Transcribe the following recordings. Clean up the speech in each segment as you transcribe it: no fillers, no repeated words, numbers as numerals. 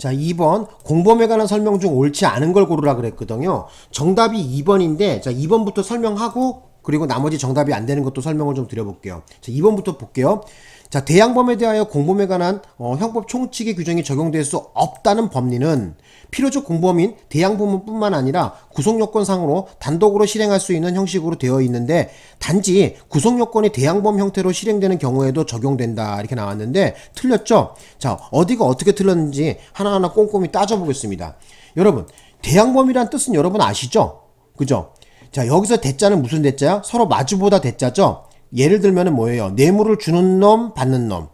자, 2번 공범에 관한 설명 중 옳지 않은 걸 고르라 그랬거든요. 정답이 2번인데 자, 2번부터 설명하고 그리고 나머지 정답이 안 되는 것도 설명을 좀 드려볼게요. 자, 2번부터 볼게요. 자, 대항범에 대하여 공범에 관한 형법 총칙의 규정이 적용될 수 없다는 법리는 필요적 공범인 대항범뿐만 아니라 구속요건상으로 단독으로 실행할 수 있는 형식으로 되어 있는데 단지 구속요건이 대항범 형태로 실행되는 경우에도 적용된다 이렇게 나왔는데 틀렸죠? 자, 어디가 어떻게 틀렸는지 하나하나 꼼꼼히 따져보겠습니다. 여러분, 대항범이란 뜻은 여러분 아시죠? 그죠? 자, 여기서 대자는 무슨 대자야? 서로 마주보다 대자죠? 예를 들면은 뭐예요? 뇌물을 주는 놈, 받는 놈.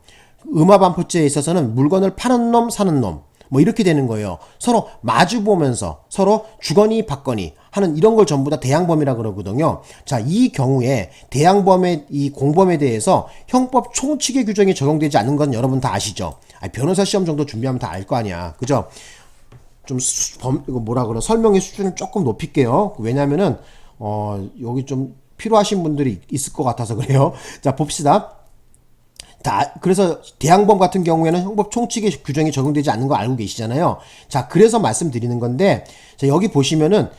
음압안포죄에 있어서는 물건을 파는 놈, 사는 놈. 뭐 이렇게 되는 거예요. 서로 마주 보면서 서로 주거니 받거니 하는 이런 걸 전부 다 대항범이라 그러거든요. 자, 이 경우에 대항범의 이 공범에 대해서 형법 총칙의 규정이 적용되지 않는 건 여러분 다 아시죠? 변호사 시험 정도 준비하면 다 알 거 아니야. 그죠? 좀 이거 뭐라 그래? 설명의 수준을 조금 높일게요. 왜냐면은 여기 좀 필요하신 분들이 있을 것 같아서 그래요. 자, 봅시다. 그래서 대항범 같은 경우에는 형법 총칙의 규정이 적용되지 않는 거 알고 계시잖아요. 자, 그래서 말씀드리는 건데, 자, 여기 보시면은,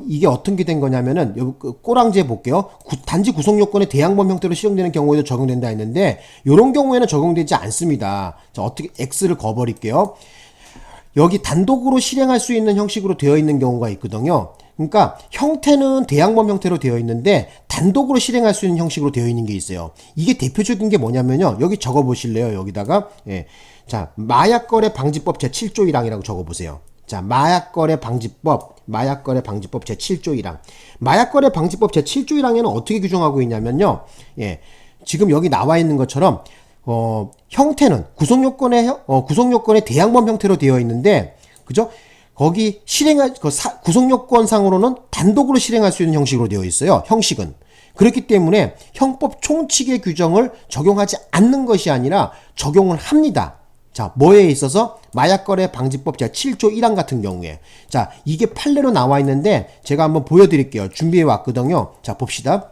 이게 어떻게 된 거냐면은, 여기 꼬랑지에 볼게요. 단지 구속요건이 대항범 형태로 실행되는 경우에도 적용된다 했는데, 요런 경우에는 적용되지 않습니다. 자, 어떻게, X를 거버릴게요. 여기 단독으로 실행할 수 있는 형식으로 되어 있는 경우가 있거든요. 그러니까 형태는 대항범 형태로 되어 있는데 단독으로 실행할 수 있는 형식으로 되어 있는 게 있어요. 이게 대표적인 게 뭐냐면요. 여기 적어 보실래요? 여기다가 자, 마약거래 방지법 제7조 1항이라고 적어 보세요. 자, 마약거래 방지법 제7조 1항. 마약거래 방지법 제7조 1항에는 어떻게 규정하고 있냐면요. 지금 여기 나와 있는 것처럼 형태는 구속요건의 대항범 형태로 되어 있는데, 그죠? 거기 구속요건상으로는 단독으로 실행할 수 있는 형식으로 되어 있어요. 형식은. 그렇기 때문에 형법 총칙의 규정을 적용하지 않는 것이 아니라 적용을 합니다. 자, 뭐에 있어서? 마약거래 방지법 제7조 1항 같은 경우에. 자, 이게 판례로 나와 있는데 제가 한번 보여드릴게요. 준비해 왔거든요. 자, 봅시다.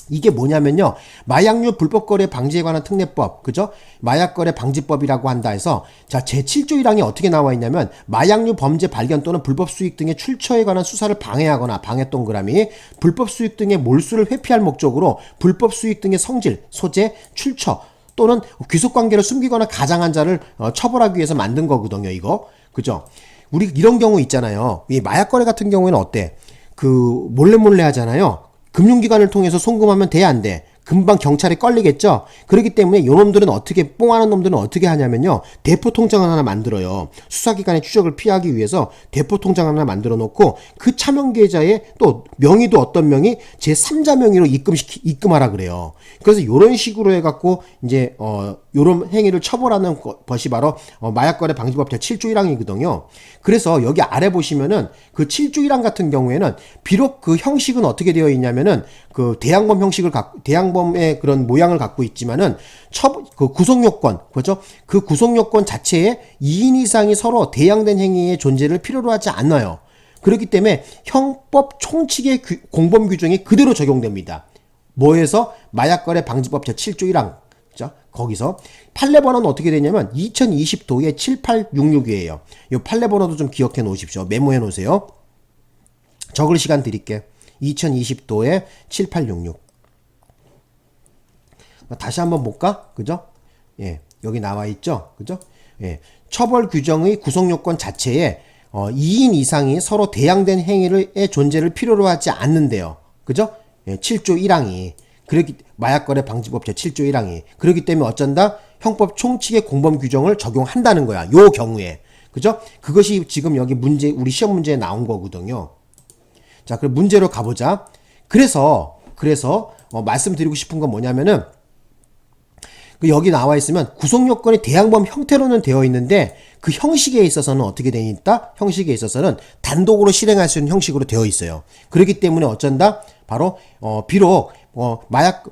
이게 뭐냐면요. 마약류 불법거래 방지에 관한 특례법, 그죠? 마약거래 방지법이라고 한다 해서, 자, 제7조 1항이 어떻게 나와 있냐면, 마약류 범죄 발견 또는 불법 수익 등의 출처에 관한 수사를 방해하거나, 방해 동그라미, 불법 수익 등의 몰수를 회피할 목적으로 불법 수익 등의 성질, 소재, 출처, 또는 귀속관계를 숨기거나 가장한 자를 처벌하기 위해서 만든 거거든요, 이거. 그죠? 우리 이런 경우 있잖아요. 이 마약거래 같은 경우에는 어때? 몰래 하잖아요. 금융기관을 통해서 송금하면 돼, 안 돼? 금방 경찰에 걸리겠죠? 그렇기 때문에 요놈들은 뽕하는 놈들은 어떻게 하냐면요. 대포통장을 하나 만들어요. 수사기관의 추적을 피하기 위해서 대포통장을 하나 만들어 놓고 그 차명계좌에 또 명의도 어떤 명의? 제3자 명의로 입금하라 그래요. 그래서 요런 식으로 해갖고 이제, 요런 행위를 처벌하는 것이 바로 마약거래 방지법 제7조 1항이거든요. 그래서 여기 아래 보시면은 그 7조 1항 같은 경우에는 비록 그 형식은 어떻게 되어 있냐면은 그 대항범의 그런 모양을 갖고 있지만은 그 구속요건, 그렇죠? 그 구속요건 자체에 2인 이상이 서로 대항된 행위의 존재를 필요로 하지 않아요. 그렇기 때문에 형법 총칙의 공범 규정이 그대로 적용됩니다. 뭐에서? 마약거래 방지법 제7조 1항. 그죠? 거기서 판례 번호는 어떻게 되냐면 2020도에 7866이에요. 이 판례 번호도 좀 기억해 놓으십시오. 메모해 놓으세요. 적을 시간 드릴게. 2020도에 7866. 다시 한번 볼까? 그죠? 여기 나와 있죠? 그죠? 처벌 규정의 구속요건 자체에 2인 이상이 서로 대항된 행위의 존재를 필요로 하지 않는데요. 그죠? 7조 1항이. 마약거래 방지법 제7조 1항이. 그렇기 때문에 어쩐다? 형법 총칙의 공범 규정을 적용한다는 거야. 요 경우에. 그죠? 그것이 지금 여기 우리 시험 문제에 나온 거거든요. 자, 그럼 문제로 가보자. 그래서 말씀드리고 싶은 건 뭐냐면은, 여기 나와 있으면 구속요건이 대항범 형태로는 되어 있는데 그 형식에 있어서는 어떻게 되어 있다? 형식에 있어서는 단독으로 실행할 수 있는 형식으로 되어 있어요. 그렇기 때문에 어쩐다? 바로 비록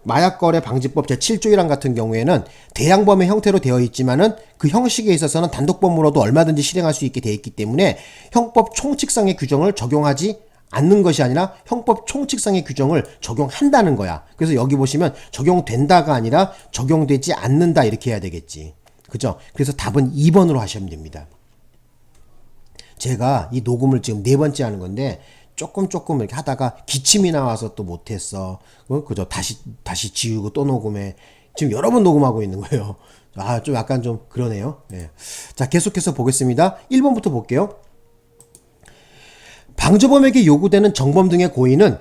마약거래 방지법 제7조 1항 같은 경우에는 대항범의 형태로 되어 있지만은 그 형식에 있어서는 단독범으로도 얼마든지 실행할 수 있게 되어 있기 때문에 형법 총칙상의 규정을 적용하지 않는 것이 아니라 형법 총칙상의 규정을 적용한다는 거야. 그래서 여기 보시면 적용된다가 아니라 적용되지 않는다 이렇게 해야 되겠지. 그죠? 그래서 답은 2번으로 하시면 됩니다. 제가 이 녹음을 지금 4번째 하는 건데 조금 이렇게 하다가 기침이 나와서 또 못했어. 그죠? 다시 지우고 또 녹음해. 지금 여러 번 녹음하고 있는 거예요. 좀 약간 좀 그러네요. 예. 자, 계속해서 보겠습니다. 1번부터 볼게요. 방조범에게 요구되는 정범 등의 고의는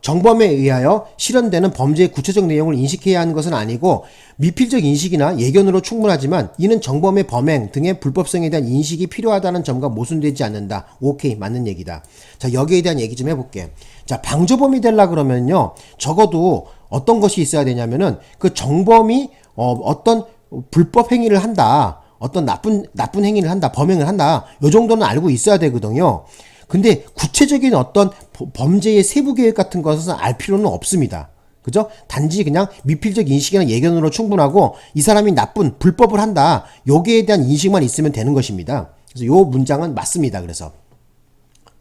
정범에 의하여 실현되는 범죄의 구체적 내용을 인식해야 하는 것은 아니고 미필적 인식이나 예견으로 충분하지만 이는 정범의 범행 등의 불법성에 대한 인식이 필요하다는 점과 모순되지 않는다. 오케이, 맞는 얘기다. 자, 여기에 대한 얘기 좀 해볼게. 자, 방조범이 되려 그러면요, 적어도 어떤 것이 있어야 되냐면은 그 정범이 어떤 불법 행위를 한다, 어떤 나쁜 행위를 한다, 범행을 한다, 요 정도는 알고 있어야 되거든요. 근데 구체적인 어떤 범죄의 세부 계획 같은 것은 알 필요는 없습니다. 그죠? 단지 그냥 미필적 인식이나 예견으로 충분하고 이 사람이 나쁜 불법을 한다, 여기에 대한 인식만 있으면 되는 것입니다. 그래서 요 문장은 맞습니다. 그래서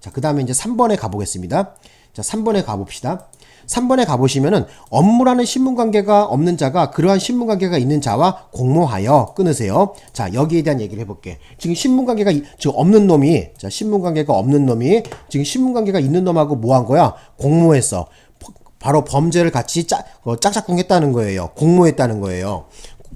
자, 그 다음에 이제 3번에 가보겠습니다. 자, 3번에 가봅시다. 3번에 가보시면은 업무라는 신분관계가 없는 자가 그러한 신분관계가 있는 자와 공모하여 끊으세요. 자, 여기에 대한 얘기를 해볼게. 지금 신분관계가 지금 없는 놈이, 자, 신분관계가 없는 놈이 지금 신분관계가 있는 놈하고 뭐 한 거야? 공모했어. 바로 범죄를 같이 짝짝꿍 했다는 거예요. 공모했다는 거예요.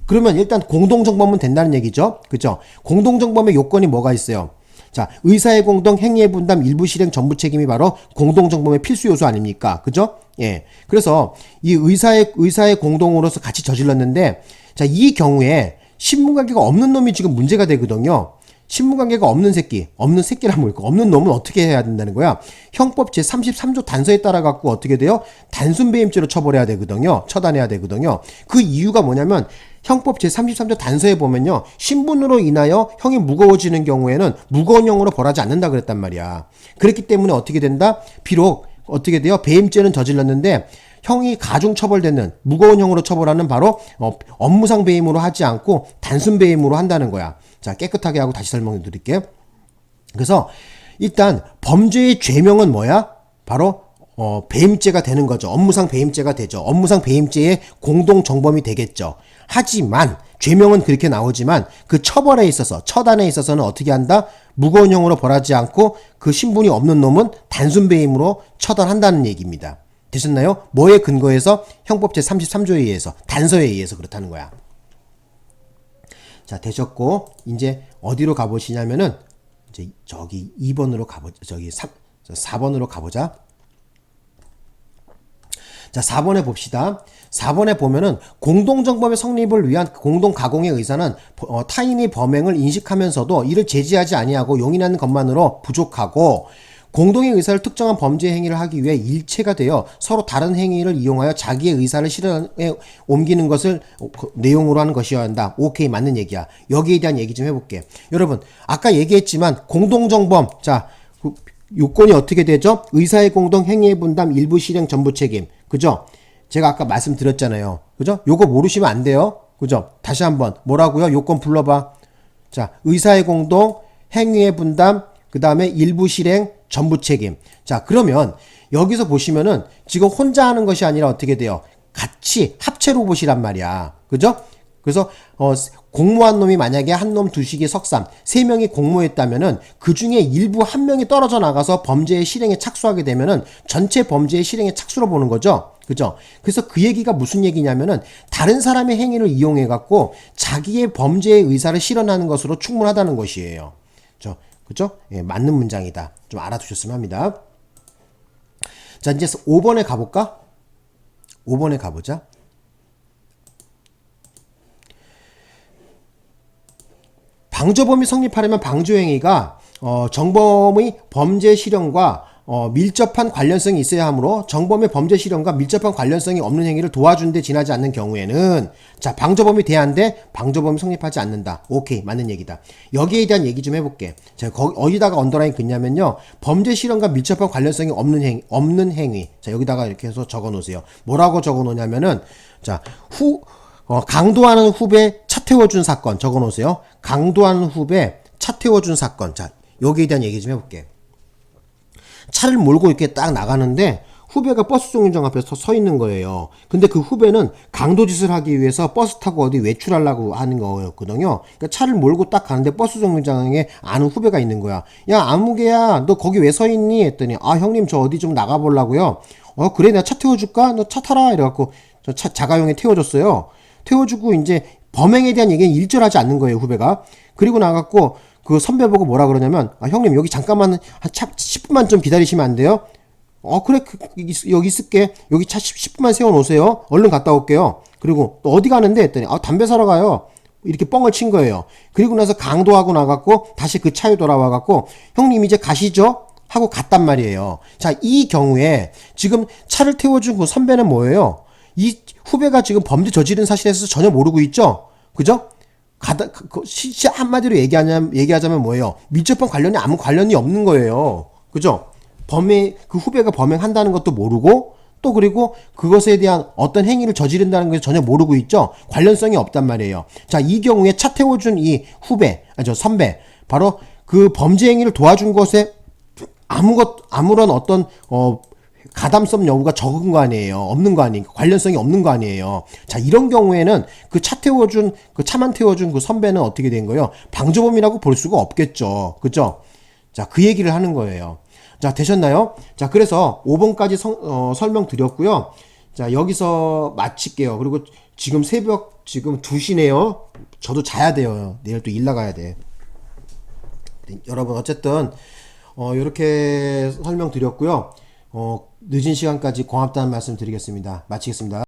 그러면 일단 공동정범은 된다는 얘기죠. 그죠? 공동정범의 요건이 뭐가 있어요? 자, 의사의 공동, 행위의 분담, 일부 실행, 전부 책임이 바로 공동정범의 필수 요소 아닙니까? 그죠? 예. 그래서 이 의사의 공동으로서 같이 저질렀는데, 자, 이 경우에 신분관계가 없는 놈이 지금 문제가 되거든요. 신분관계가 없는 새끼란 뭘까? 없는 놈은 어떻게 해야 된다는 거야? 형법 제33조 단서에 따라 갖고 어떻게 돼요? 단순배임죄로 처벌해야 되거든요. 처단해야 되거든요. 그 이유가 뭐냐면 형법 제33조 단서에 보면요, 신분으로 인하여 형이 무거워지는 경우에는 무거운 형으로 벌하지 않는다 그랬단 말이야. 그렇기 때문에 어떻게 된다? 비록 어떻게 돼요? 배임죄는 저질렀는데 형이 가중 처벌되는 무거운 형으로 처벌하는 바로 업무상 배임으로 하지 않고 단순 배임으로 한다는 거야. 자, 깨끗하게 하고 다시 설명해 드릴게요. 그래서 일단 범죄의 죄명은 뭐야? 바로 배임죄가 되는 거죠. 업무상 배임죄가 되죠. 업무상 배임죄의 공동 정범이 되겠죠. 하지만 죄명은 그렇게 나오지만 그 처벌에 있어서, 처단에 있어서는 어떻게 한다? 무거운 형으로 벌하지 않고 그 신분이 없는 놈은 단순 배임으로 처단한다는 얘기입니다. 되셨나요? 뭐에 근거해서? 형법 제33조에 의해서, 단서에 의해서 그렇다는 거야. 자, 되셨고 이제 어디로 가보시냐면은 이제 저기 2번으로 가보자. 4번으로 가보자. 자, 4번에 봅시다. 4번에 보면은 공동정범의 성립을 위한 공동가공의 의사는 타인이 범행을 인식하면서도 이를 제지하지 아니하고 용인하는 것만으로 부족하고, 공동의 의사를 특정한 범죄 행위를 하기 위해 일체가 되어 서로 다른 행위를 이용하여 자기의 의사를 실현에 옮기는 것을 내용으로 하는 것이어야 한다. 오케이, 맞는 얘기야. 여기에 대한 얘기 좀 해볼게. 여러분, 아까 얘기했지만 공동정범, 자, 요건이 어떻게 되죠? 의사의 공동, 행위의 분담, 일부 실행, 전부 책임. 그죠? 제가 아까 말씀드렸잖아요. 그죠? 요거 모르시면 안 돼요. 그죠? 다시 한번 뭐라고요? 요건 불러봐. 자, 의사의 공동, 행위의 분담, 그 다음에 일부 실행, 전부 책임. 자, 그러면 여기서 보시면은 지금 혼자 하는 것이 아니라 어떻게 돼요? 같이 합체 로봇이란 말이야. 그죠? 그래서 공모한 놈이 만약에 한 놈, 두식이 석삼, 3명이 공모했다면은 그 중에 일부 한 명이 떨어져 나가서 범죄의 실행에 착수하게 되면은 전체 범죄의 실행에 착수로 보는 거죠. 그죠? 그래서 그 얘기가 무슨 얘기냐면은 다른 사람의 행위를 이용해 갖고 자기의 범죄의 의사를 실현하는 것으로 충분하다는 것이에요. 그죠? 예, 맞는 문장이다. 좀 알아두셨으면 합니다. 자, 이제 5번에 가볼까? 5번에 가보자. 방조범이 성립하려면 방조행위가 정범의 범죄 실현과 밀접한 관련성이 있어야 하므로 정범의 범죄 실현과 밀접한 관련성이 없는 행위를 도와준 데 지나지 않는 경우에는, 자, 방조범이 돼야하는데 방조범이 성립하지 않는다. 오케이, 맞는 얘기다. 여기에 대한 얘기 좀 해볼게. 자, 어디다가 언더라인 긋냐면요, 범죄 실현과 밀접한 관련성이 없는 행위. 자, 여기다가 이렇게 해서 적어 놓으세요. 뭐라고 적어 놓냐면은, 자, 강도하는 후배 차 태워준 사건 적어 놓으세요. 강도하는 후배 차 태워준 사건. 자, 여기에 대한 얘기 좀 해볼게. 차를 몰고 이렇게 딱 나가는데 후배가 버스 정류장 앞에 서 있는 거예요. 근데 그 후배는 강도짓을 하기 위해서 버스 타고 어디 외출하려고 하는 거였거든요. 그러니까 차를 몰고 딱 가는데 버스 정류장에 아는 후배가 있는 거야. 야, 아무개야, 너 거기 왜 서 있니? 했더니, 아, 형님, 저 어디 좀 나가보려고요. 그래, 내가 차 태워줄까? 너 차 타라. 이래갖고, 저 자가용에 태워줬어요. 태워주고, 이제, 범행에 대한 얘기는 일절하지 않는 거예요, 후배가. 그리고 나갔고, 그 선배 보고 뭐라 그러냐면, 아, 형님, 여기 잠깐만, 한 10분만 좀 기다리시면 안 돼요? 그래, 여기 있을게. 여기 차 10분만 세워놓으세요. 얼른 갔다 올게요. 그리고 또 어디 가는데? 했더니, 담배 사러 가요. 이렇게 뻥을 친 거예요. 그리고 나서 강도하고 나갔고, 다시 그 차에 돌아와갖고, 형님 이제 가시죠? 하고 갔단 말이에요. 자, 이 경우에 지금 차를 태워준 그 선배는 뭐예요? 이 후배가 지금 범죄 저지른 사실에 대해서 전혀 모르고 있죠? 그죠? 한마디로 얘기하자면 뭐예요? 밀접한 관련이 아무 관련이 없는 거예요. 그죠? 그 후배가 범행한다는 것도 모르고, 또 그리고 그것에 대한 어떤 행위를 저지른다는 것을 전혀 모르고 있죠? 관련성이 없단 말이에요. 자, 이 경우에 차 태워준 이 선배. 바로 그 범죄 행위를 도와준 것에 아무런 어떤, 가담성 여부가 적은 거 아니에요. 없는 거 아니에요. 관련성이 없는 거 아니에요. 자, 이런 경우에는 그 차만 태워준 그 선배는 어떻게 된 거예요? 방조범이라고 볼 수가 없겠죠. 그죠? 자, 그 얘기를 하는 거예요. 자, 되셨나요? 자, 그래서 5번까지 설명드렸고요. 자, 여기서 마칠게요. 그리고 지금 새벽 2시네요. 저도 자야 돼요. 내일 또 일 나가야 돼. 여러분, 어쨌든, 이렇게 설명드렸고요. 늦은 시간까지 고맙다는 말씀 드리겠습니다. 마치겠습니다.